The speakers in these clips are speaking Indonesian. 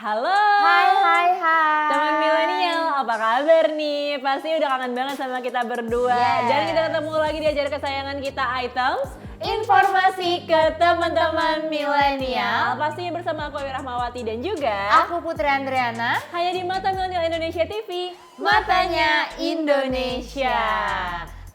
Halo, Hai. teman milenial, apa kabar nih? Pasti udah kangen banget sama kita berdua. Yes. Dan kita ketemu lagi di acara kesayangan kita, Items Informasi ke teman-teman milenial. Pastinya bersama aku Awi Rahmawati dan juga Aku Putri Andriana. hanya di Mata Milenial Indonesia TV, Matanya Indonesia.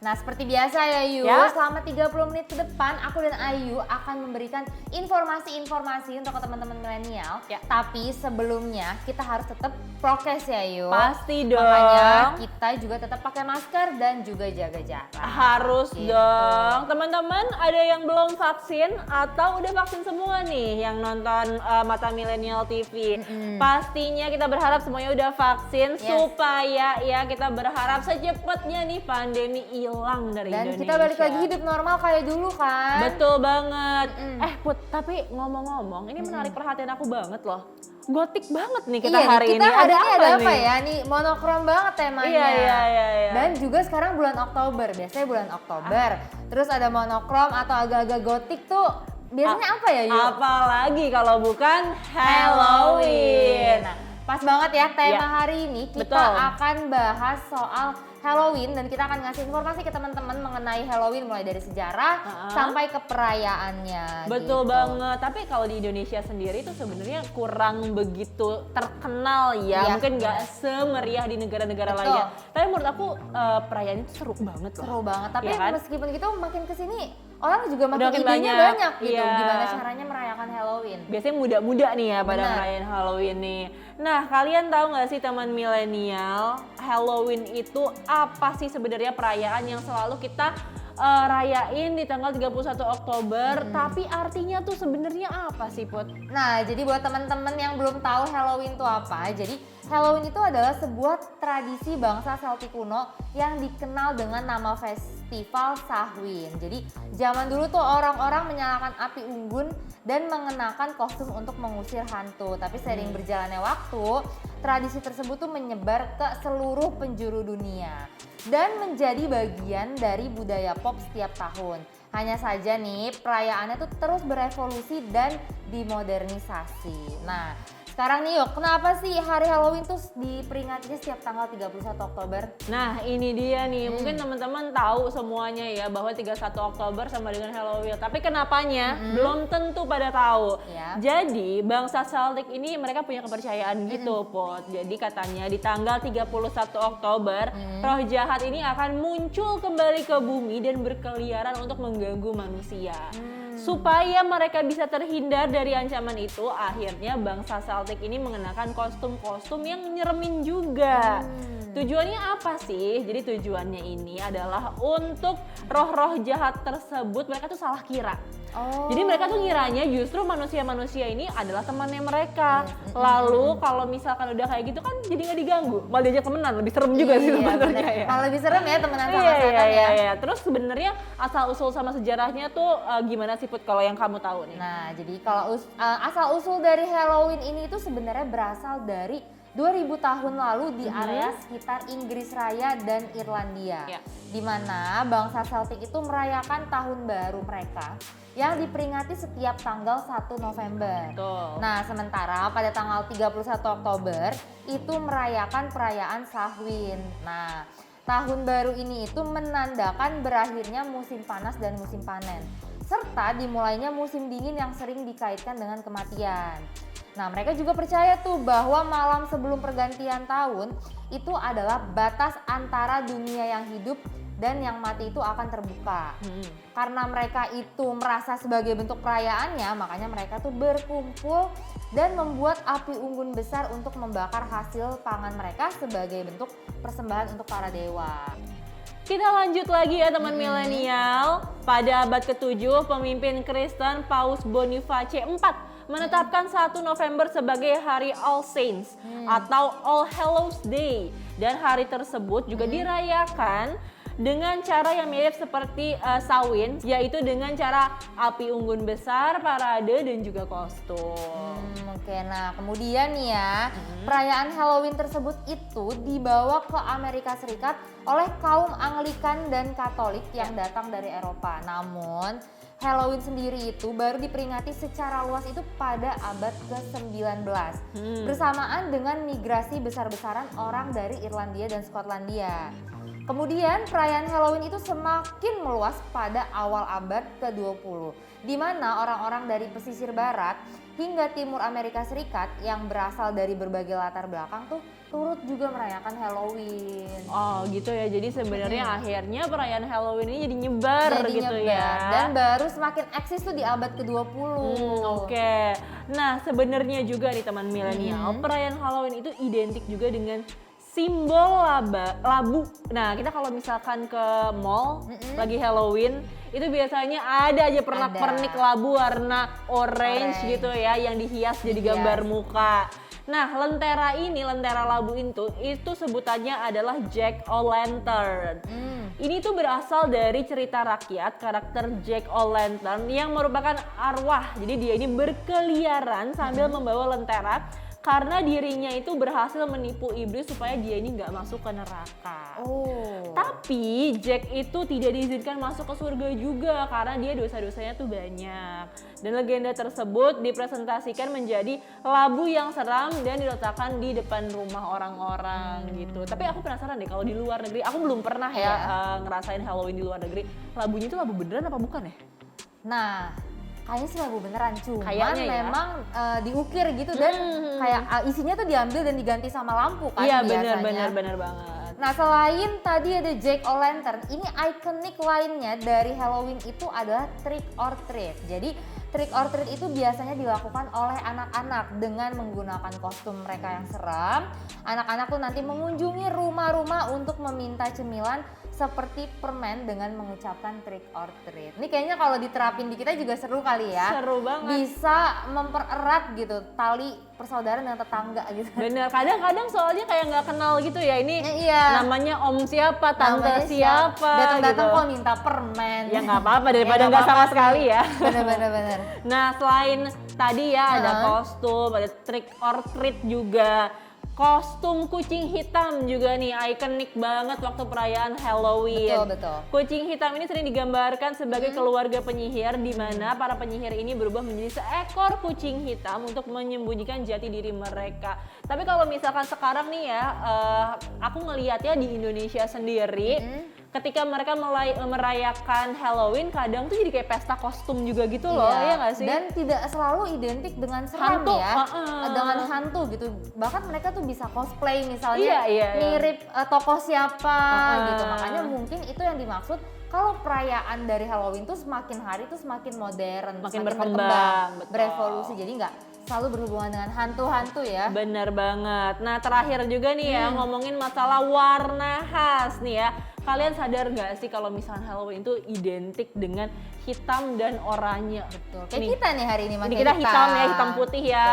Nah, seperti biasa ya Yu, Ya. selama 30 menit ke depan aku dan Ayu akan memberikan informasi-informasi untuk teman-teman milenial. Ya. Tapi sebelumnya kita harus tetap prokes ya Yu. Pasti dong. Makanya kita juga tetap pakai masker dan juga jaga jarak. Harus Gitu. dong. Teman-teman, ada yang belum vaksin atau udah vaksin semua nih yang nonton Mata Milenial TV. Pastinya kita berharap semuanya udah vaksin Yes. supaya ya kita berharap secepatnya nih pandemi hilang dari Dan Indonesia. kita balik lagi hidup normal kayak dulu kan. Betul banget. Put, tapi ngomong-ngomong, ini menarik perhatian aku banget loh. Gotik banget nih kita Iya, hari kita ini. hari ini ada apa nih? ya? Nih monokrom banget temanya. Iya. Dan juga sekarang bulan Oktober, biasanya bulan Oktober. Terus ada monokrom atau agak-agak gotik tuh biasanya apa ya Yu? Apalagi kalau bukan Halloween. Nah, pas banget ya tema Ya. hari ini kita Betul. akan bahas soal Halloween dan kita akan ngasih informasi ke teman-teman mengenai Halloween mulai dari sejarah sampai ke perayaannya. Betul gitu. banget. Tapi kalau di Indonesia sendiri itu sebenarnya kurang begitu terkenal ya. Iya, Mungkin nggak semeriah di negara-negara Betul. lainnya. Tapi menurut aku perayaan itu seru banget loh. Seru banget, tapi Iya kan? meskipun gitu makin kesini orang juga makin Makin idenya banyak, banyak gitu. iya. Gimana caranya merayakan Halloween. Biasanya muda-muda nih ya pada Benar. ngerayain Halloween nih. Nah, kalian tahu nggak sih teman milenial, Halloween itu apa sih sebenarnya perayaan yang selalu kita rayain di tanggal 31 Oktober, tapi artinya tuh sebenarnya apa sih, Put? Nah, jadi buat teman-teman yang belum tahu Halloween itu apa, jadi Halloween itu adalah sebuah tradisi bangsa Celtic kuno yang dikenal dengan nama festival Samhain. Jadi zaman dulu tuh orang-orang menyalakan api unggun dan mengenakan kostum untuk mengusir hantu. Tapi seiring berjalannya waktu, tradisi tersebut tuh menyebar ke seluruh penjuru dunia dan menjadi bagian dari budaya pop setiap tahun. Hanya saja nih perayaannya tuh terus berevolusi dan dimodernisasi. Nah, sekarang nih yuk, kenapa sih hari Halloween tuh diperingatinya setiap tanggal 31 Oktober? Nah, ini dia nih. Mungkin teman-teman tahu semuanya ya bahwa 31 Oktober sama dengan Halloween. Tapi kenapanya belum tentu pada tahu. Ya. Jadi, bangsa Celtic ini mereka punya kepercayaan gitu, Pot. Jadi katanya di tanggal 31 Oktober, roh jahat ini akan muncul kembali ke bumi dan berkeliaran untuk mengganggu manusia. Supaya mereka bisa terhindar dari ancaman itu, akhirnya bangsa Celtic ini mengenakan kostum-kostum yang nyeremin juga. Tujuannya apa sih? Jadi tujuannya ini adalah untuk roh-roh jahat tersebut mereka tuh salah kira. Oh. Jadi mereka tuh ngiranya justru manusia-manusia ini adalah temannya mereka. Lalu kalau misalkan udah kayak gitu kan jadi nggak diganggu, malah diajak temenan, lebih serem juga sih sebenarnya bener. ya. Malah lebih serem ya temenan sama Iya, setan ya. iya. Terus sebenarnya asal usul sama sejarahnya tuh gimana sih, Put, kalau yang kamu tahu nih? Nah, jadi kalau asal usul dari Halloween ini itu sebenarnya berasal dari 2000 tahun lalu di area sekitar Inggris Raya dan Irlandia. Ya. Di mana bangsa Celtic itu merayakan tahun baru mereka yang diperingati setiap tanggal 1 November. Betul. Nah, sementara pada tanggal 31 Oktober itu merayakan perayaan Samhain. Nah, tahun baru ini itu menandakan berakhirnya musim panas dan musim panen, serta dimulainya musim dingin yang sering dikaitkan dengan kematian. Nah, mereka juga percaya tuh bahwa malam sebelum pergantian tahun itu adalah batas antara dunia yang hidup dan yang mati itu akan terbuka. Karena mereka itu merasa sebagai bentuk perayaannya, makanya mereka tuh berkumpul dan membuat api unggun besar untuk membakar hasil pangan mereka sebagai bentuk persembahan untuk para dewa. Kita lanjut lagi ya teman milenial. Pada abad ke-7, pemimpin Kristen Paus Boniface IV menetapkan 1 November sebagai hari All Saints atau All Hallows Day. Dan hari tersebut juga dirayakan dengan cara yang mirip seperti Samhain, yaitu dengan cara api unggun besar, parade, dan juga kostum. Oke, nah kemudian nih ya, perayaan Halloween tersebut itu dibawa ke Amerika Serikat oleh kaum Anglikan dan Katolik yang datang dari Eropa. Namun Halloween sendiri itu baru diperingati secara luas itu pada abad ke-19 bersamaan dengan migrasi besar-besaran orang dari Irlandia dan Skotlandia. Kemudian perayaan Halloween itu semakin meluas pada awal abad ke-20 di mana orang-orang dari pesisir barat hingga timur Amerika Serikat yang berasal dari berbagai latar belakang tuh turut juga merayakan Halloween. Oh gitu ya, jadi sebenarnya akhirnya perayaan Halloween ini jadi nyebar gitu ya. Dan baru semakin eksis tuh di abad ke-20. Oke. Nah sebenarnya juga nih teman milenial, perayaan Halloween itu identik juga dengan simbol labu. Nah kita kalau misalkan ke mall lagi Halloween, itu biasanya ada aja pernak-pernik labu warna orange gitu ya yang dihias jadi gambar muka. Nah lentera labu itu sebutannya adalah Jack-o'-lantern. Ini tuh berasal dari cerita rakyat karakter Jack-o'-lantern yang merupakan arwah. Jadi dia ini berkeliaran sambil membawa lentera karena dirinya itu berhasil menipu iblis supaya dia ini nggak masuk ke neraka. Tapi Jack itu tidak diizinkan masuk ke surga juga karena dia dosa-dosanya tuh banyak. Dan legenda tersebut dipresentasikan menjadi labu yang seram dan diletakkan di depan rumah orang-orang gitu. Tapi aku penasaran deh kalau di luar negeri, aku belum pernah ngerasain Halloween di luar negeri. Labunya itu labu beneran apa bukan ya? Nah, kayaknya sih labu beneran, cuman kayaknya memang diukir gitu dan kayak isinya tuh diambil dan diganti sama lampu kan biasanya. Iya bener banget. Nah selain tadi ada Jack-o'-lantern, ini ikonik lainnya dari Halloween itu adalah trick or treat. Jadi trick or treat itu biasanya dilakukan oleh anak-anak dengan menggunakan kostum mereka yang seram. Anak-anak tuh nanti mengunjungi rumah-rumah untuk meminta cemilan seperti permen dengan mengucapkan trick or treat. Ini kayaknya kalau diterapin di kita juga seru kali ya. Seru banget. Bisa mempererat gitu tali persaudaraan dengan tetangga gitu. Bener, kadang-kadang soalnya kayak nggak kenal gitu ya. Ini Iya. namanya om siapa, tante Namanya siapa datang-datang gitu. kok minta permen. Ya nggak apa-apa daripada nggak sama sekali ya. Bener. Nah selain tadi ya ada kostum, ada trick or treat juga. Kostum kucing hitam juga nih ikonik banget waktu perayaan Halloween. Betul. Kucing hitam ini sering digambarkan sebagai keluarga penyihir di mana para penyihir ini berubah menjadi seekor kucing hitam untuk menyembunyikan jati diri mereka. Tapi kalau misalkan sekarang nih ya, aku ngelihatnya di Indonesia sendiri, ketika mereka merayakan Halloween kadang tuh jadi kayak pesta kostum juga gitu loh, ya nggak sih? Dan tidak selalu identik dengan seram Hantu, ya, dengan hantu gitu. Bahkan mereka tuh bisa cosplay misalnya mirip tokoh siapa gitu. Makanya mungkin itu yang dimaksud kalau perayaan dari Halloween tuh semakin hari tuh semakin modern, Makin semakin berkembang, betul. berevolusi. Jadi nggak selalu berhubungan dengan hantu-hantu ya. Bener banget. Nah terakhir juga nih ya ngomongin masalah warna khas nih ya. Kalian sadar gak sih kalau misalnya Halloween itu identik dengan hitam dan oranye? Betul. Kayak kita nih hari ini Ini kita hitam ya, hitam putih ya.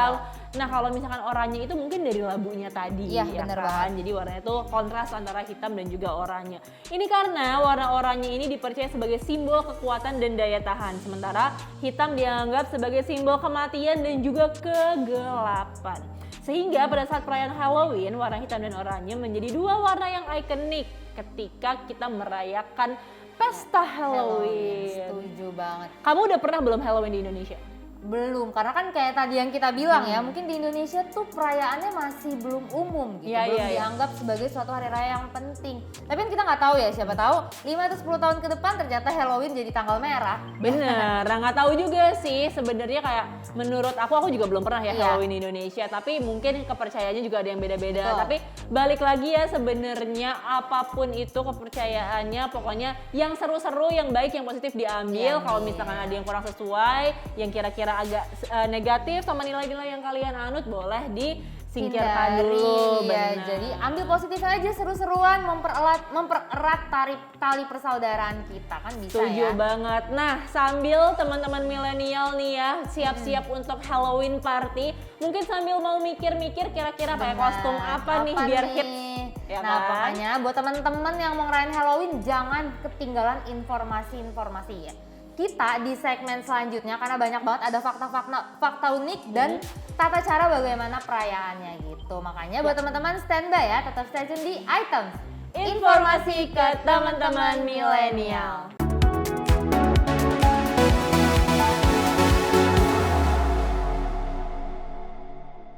Nah kalau misalkan oranye itu mungkin dari labunya tadi ya bener kan. banget. Jadi warnanya itu kontras antara hitam dan juga oranye. Ini karena warna oranye ini dipercaya sebagai simbol kekuatan dan daya tahan. Sementara hitam dianggap sebagai simbol kematian dan juga kegelapan. Sehingga pada saat perayaan Halloween, warna hitam dan oranye menjadi dua warna yang ikonik ketika kita merayakan pesta Halloween. Setuju banget. Kamu udah pernah belum Halloween di Indonesia? Belum, karena kan kayak tadi yang kita bilang ya, mungkin di Indonesia tuh perayaannya masih belum umum gitu, belum dianggap sebagai suatu hari raya yang penting. Tapi kan kita nggak tahu ya, siapa tahu 5 atau 10 tahun ke depan ternyata Halloween jadi tanggal merah. Bener, nggak tahu juga sih sebenarnya kayak menurut aku juga belum pernah ya Halloween di Indonesia, tapi mungkin kepercayaannya juga ada yang beda-beda. Tapi balik lagi ya sebenarnya apapun itu kepercayaannya, pokoknya yang seru-seru, yang baik, yang positif diambil. Kalau misalkan ada yang kurang sesuai, yang kira-kira agak negatif sama nilai-nilai yang kalian anut, boleh disingkirkan dulu. Ya, jadi ambil positif aja, seru-seruan, mempererat tali persaudaraan kita kan bisa. Setuju banget. Nah sambil teman-teman milenial nih ya siap-siap untuk Halloween party, mungkin sambil mau mikir-mikir kira-kira pakai kostum apa nih biar hits. Ya Nah kan? pokoknya buat teman-teman yang mau ngerayain Halloween jangan ketinggalan informasi-informasi ya. Kita di segmen selanjutnya karena banyak banget ada fakta unik dan tata cara bagaimana perayaannya gitu. Makanya buat teman-teman standby ya, tetap stay tune di Items. Informasi ke teman-teman milenial.